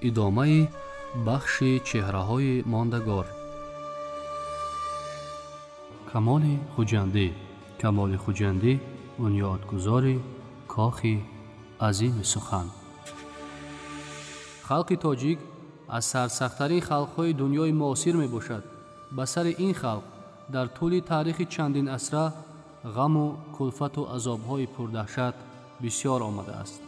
ادامه بخش چهره‌های ماندگار. کمال خوجندی بنیادگذار کاخ عظیم سخن. خلق تاجیک از سرسخت‌ترین خلق‌های دنیای معاصر میباشد. به سر این خلق در طول تاریخ چندین عصر غم و کلفت و عذاب‌های پردهشت بسیار آمده است.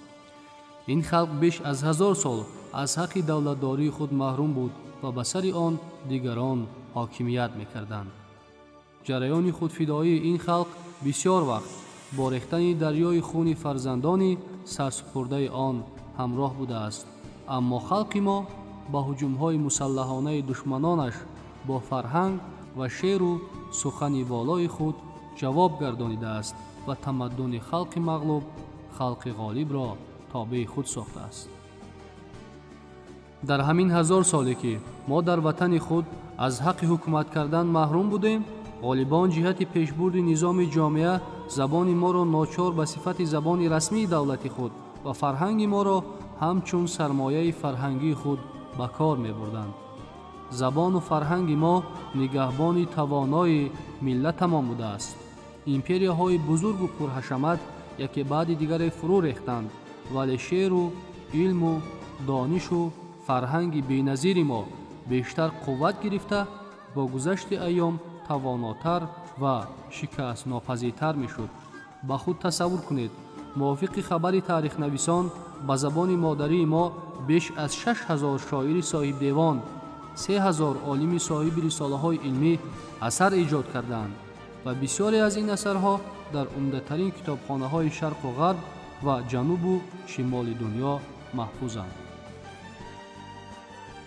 این خلق بیش از 1000 سال از حق دولتداری خود محروم بود و به سر آن دیگران حاکمیت می‌کردند. جریان خودفدایی این خلق بسیار وقت با ریختن دریای خون فرزندان سرسپرده آن همراه بوده است. اما خلق ما با هجوم‌های مسلحانه دشمنانش با فرهنگ و شعر و سخن والای خود جواب گردانیده است و تمدن خلق مغلوب خلق غالب را تابع خود ساخته است. در همین 1000 سالی که ما در وطن خود از حق حکومت کردن محروم بودیم، غالبان جهت پیشبرد نظام جامعه زبان ما را ناچار به صفت زبان رسمی دولت خود و فرهنگ ما را همچون سرمایه فرهنگی خود به کار می بردند. زبان و فرهنگ ما نگهبان توانای ملت ما بوده است. ایمپریاهای بزرگ و پرحشمت یکی بعد دیگر فرو ریختند، ولی شعر و علم و دانش و فرهنگ بی‌نظیر ما بیشتر قوت گرفته با گذشت ایام تواناتر و شکست ناپذیرتر میشد. با خود تصور کنید موافق خبر تاریخ نویسان به زبان مادری ما بیش از 6000 شاعر صاحب دیوان، 3000 عالم صاحب رساله های علمی اثر ایجاد کردند و بسیاری از این اثرها در عمده‌ترین کتابخانه های شرق و غرب و جنوب و شمال دنیا محفوظند.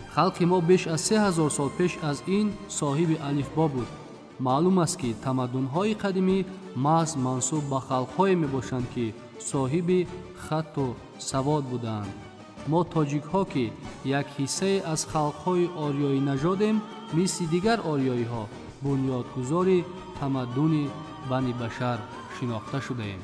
خلق ما بیش از 3000 سال پیش از این صاحب الفبا بود. معلوم است که تمدن‌های قدیمی محض منسوب به خلق‌های میباشند که صاحب خط و سواد بودند. ما تاجیک‌ها که یک حصه از خلق‌های آریایی نژادیم، مثل دیگر آریایی‌ها بنیادگذار تمدن بنی بشر شناخته شده‌ایم.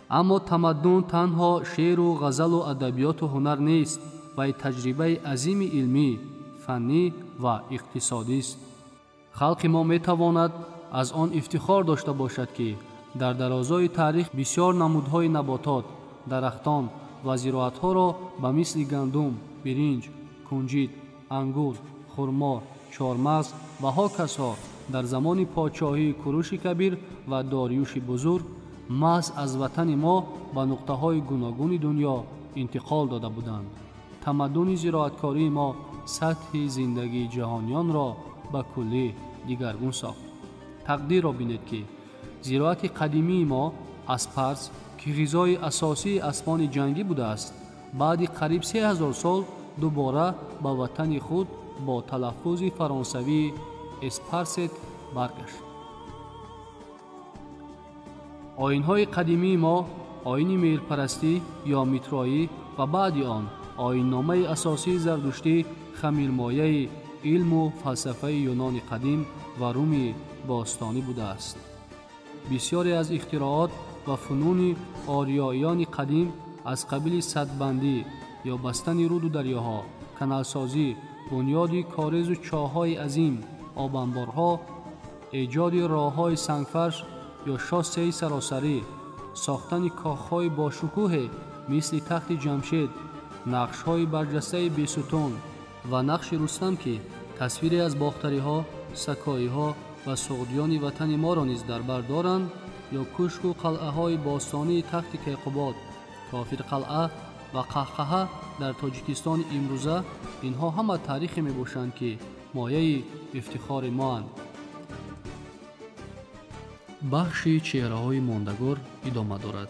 اما تمدن تنها شعر و غزل و ادبیات و هنر نیست، و تجربه عظیم علمی، فنی و اقتصادی است. خلق ما می تواند از آن افتخار داشته باشد که در درازای تاریخ بسیار نمودهای نباتات، درختان و زراعت‌ها را به مثل گندم، برنج، کنجد، انگور، خرما، چهارمغز و هاکس‌ها در زمان پادشاهی کوروش کبیر و داریوش بزرگ محض از وطن ما به نقطه‌های گوناگون دنیا انتقال داده بودند. تمدن زراعتکاری ما سطح زندگی جهانیان را به کلی دیگرگون ساخت. تقدیر را بینید که زراعت قدیمی ما اسپرس که غذای اساسی اسبان جنگی بوده است، بعد قریب 3000 سال دوباره به وطن خود با تلفظ فرانسوی اسپرست برگشت. آیین‌های قدیمی ما آیین میرپرستی یا میترایی و بعد آن آیین‌نامه اساسی زردشتی خمیرمایه علم و فلسفه یونان قدیم و روم باستانی بوده است. بسیاری از اختراعات و فنون آریاییان قدیم از قبیل سدبندی یا بستن رود و دریاها، کانالسازی، بنیاد کاریز و چاه‌های عظیم، آبانبارها، ایجاد راه‌های سنگفرش یا شاسی سراسری، ساختن کاخ‌های با شکوه مثل تخت جمشید، نقش‌های برجسته بیستون و نقش رستم که تصویری از باختری‌ها، سکایی‌ها و سعودیان وطن ما را نیز در بر دارند، یا کوشک و قلعه‌های باستانی تخت کیقوباد، کافر قلعه و قهقهه در تاجیکستان امروزه، اینها همه تاریخی میباشند که مایه افتخار ما اند. بخش چهره‌های ماندگار ادامه دارد.